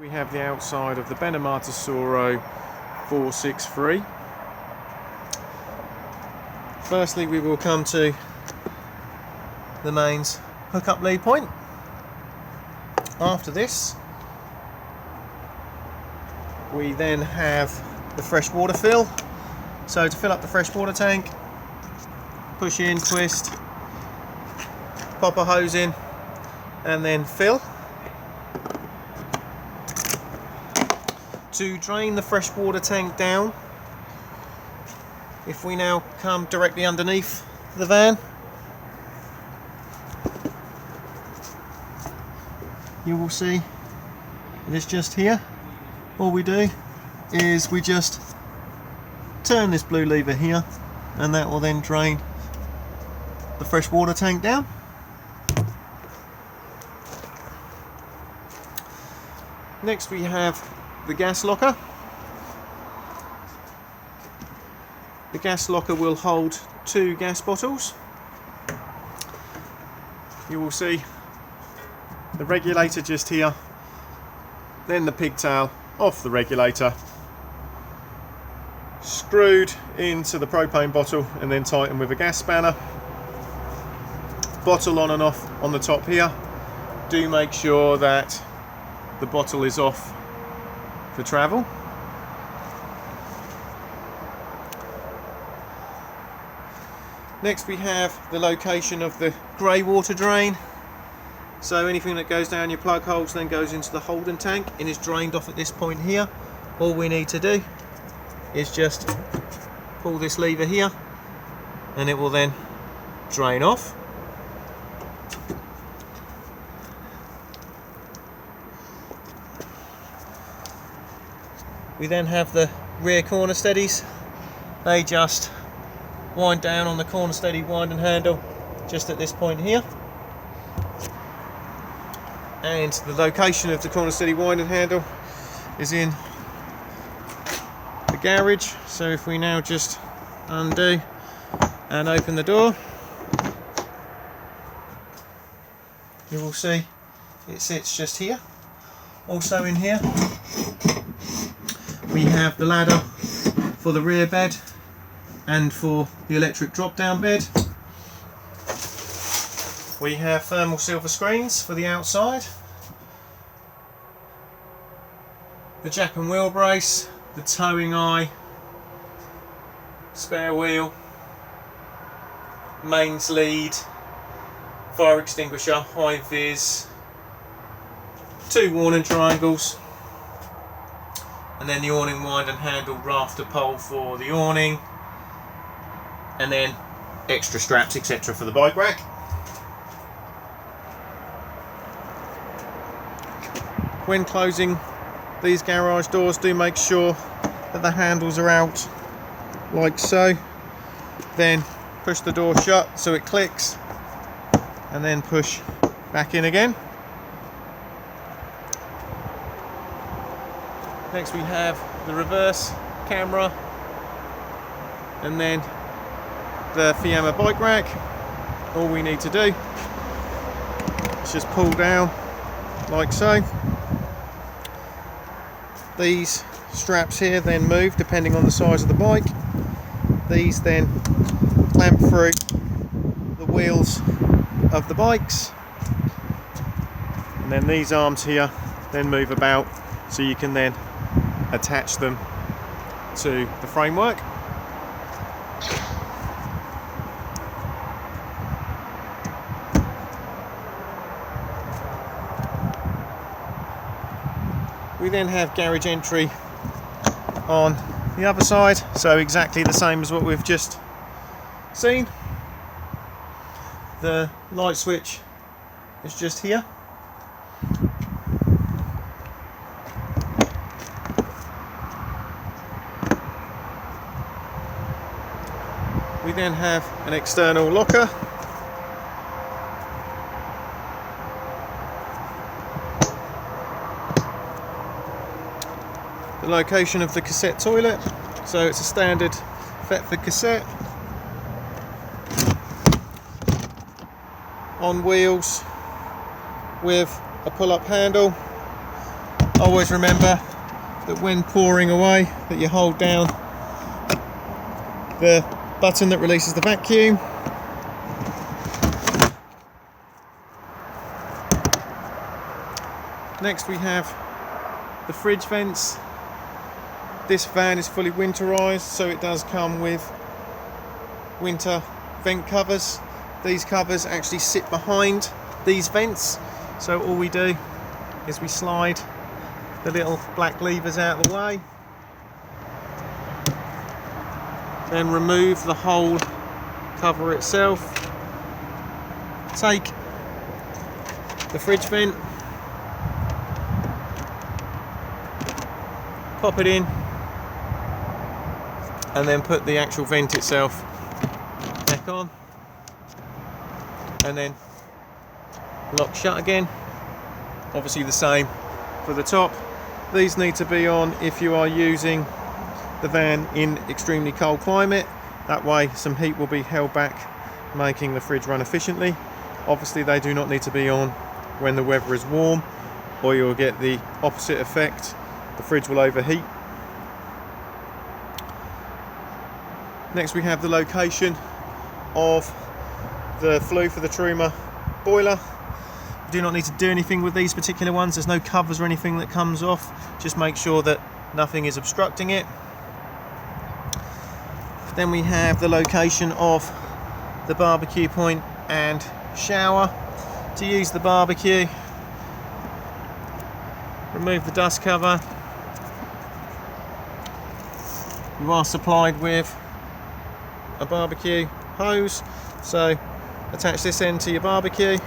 We have the outside of the Tessoro 463. Firstly, we will come to the mains hookup lead point. After this, we then have the freshwater fill. So to fill up the freshwater tank, push in, twist, pop a hose in, and then fill. To drain the freshwater tank down, if we now come directly underneath the van, you will see it is just here. All we do is we just turn this blue lever here, and that will then drain the freshwater tank down. Next we have the gas locker. The gas locker will hold 2 gas bottles. You will see the regulator just here, then the pigtail off the regulator, screwed into the propane bottle and then tightened with a gas spanner. Bottle on and off on the top here. Do make sure that the bottle is off for travel. Next we have the location of the grey water drain. So anything that goes down your plug holes then goes into the holding tank and is drained off at this point here. All we need to do is just pull this lever here and it will then drain off. We then have the rear corner steadies. They just wind down on the corner steady winding handle just at this point here. And the location of the corner steady winding handle is in the garage. So if we now just undo and open the door, you will see it sits just here. Also in here we have the ladder for the rear bed and for the electric drop down bed. We have thermal silver screens for the outside, the jack and wheel brace, the towing eye, spare wheel, mains lead, fire extinguisher, high vis, 2 warning triangles, and then the awning wind and handle rafter pole for the awning, and then extra straps etc. for the bike rack. When closing these garage doors, do make sure that the handles are out like so. Then push the door shut so it clicks, and then push back in again. Next we have the reverse camera and then the Fiamma bike rack. All we need to do is just pull down like so. These straps here then move depending on the size of the bike. These then clamp through the wheels of the bikes, and then these arms here then move about so you can then attach them to the framework. We then have garage entry on the other side, so exactly the same as what we've just seen. The light switch is just here. We then have an external locker. The location of the cassette toilet, so it's a standard Thetford cassette on wheels with a pull-up handle. Always remember that when pouring away that you hold down the button that releases the vacuum. Next we have the fridge vents. This van is fully winterized, so it does come with winter vent covers. These covers actually sit behind these vents, so all we do is we slide the little black levers out of the way, then remove the whole cover itself, take the fridge vent, pop it in, and then put the actual vent itself back on, and then lock shut again. Obviously the same for the top. These need to be on if you are using the van in extremely cold climate. That way some heat will be held back, making the fridge run efficiently. Obviously they do not need to be on when the weather is warm, or you'll get the opposite effect. The fridge will overheat. Next we have the location of the flue for the Truma boiler. You do not need to do anything with these particular ones. There's no covers or anything that comes off. Just make sure that nothing is obstructing it. Then we have the location of the barbecue point and shower. To use the barbecue, remove the dust cover. You are supplied with a barbecue hose, so attach this end to your barbecue.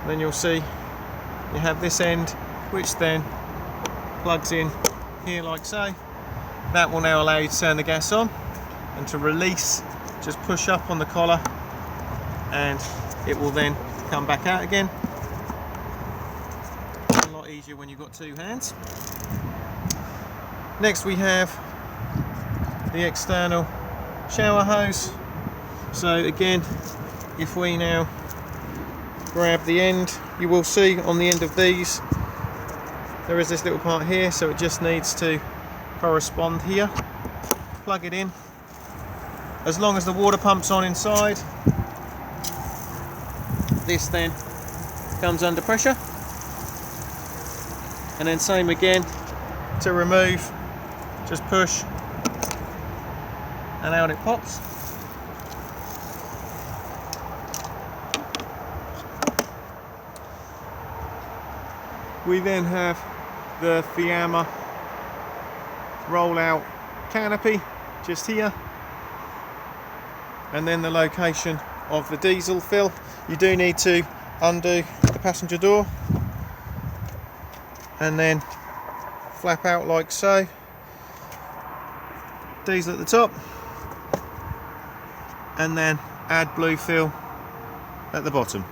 Then you'll see you have this end, which then plugs in here like so. That will now allow you to turn the gas on, and to release, just push up on the collar and it will then come back out again. A lot easier when you've got two hands. Next we have the external shower hose. So again, if we now grab the end, you will see on the end of these there is this little part here, so it just needs to correspond here. Plug it in. As long as the water pump's on inside, this then comes under pressure, and then same again to remove, just push and out it pops. We then have the Fiamma Rollout Canopy just here, and then the location of the diesel fill. You do need to undo the passenger door and then flap out like so. Diesel at the top, and then add blue fill at the bottom.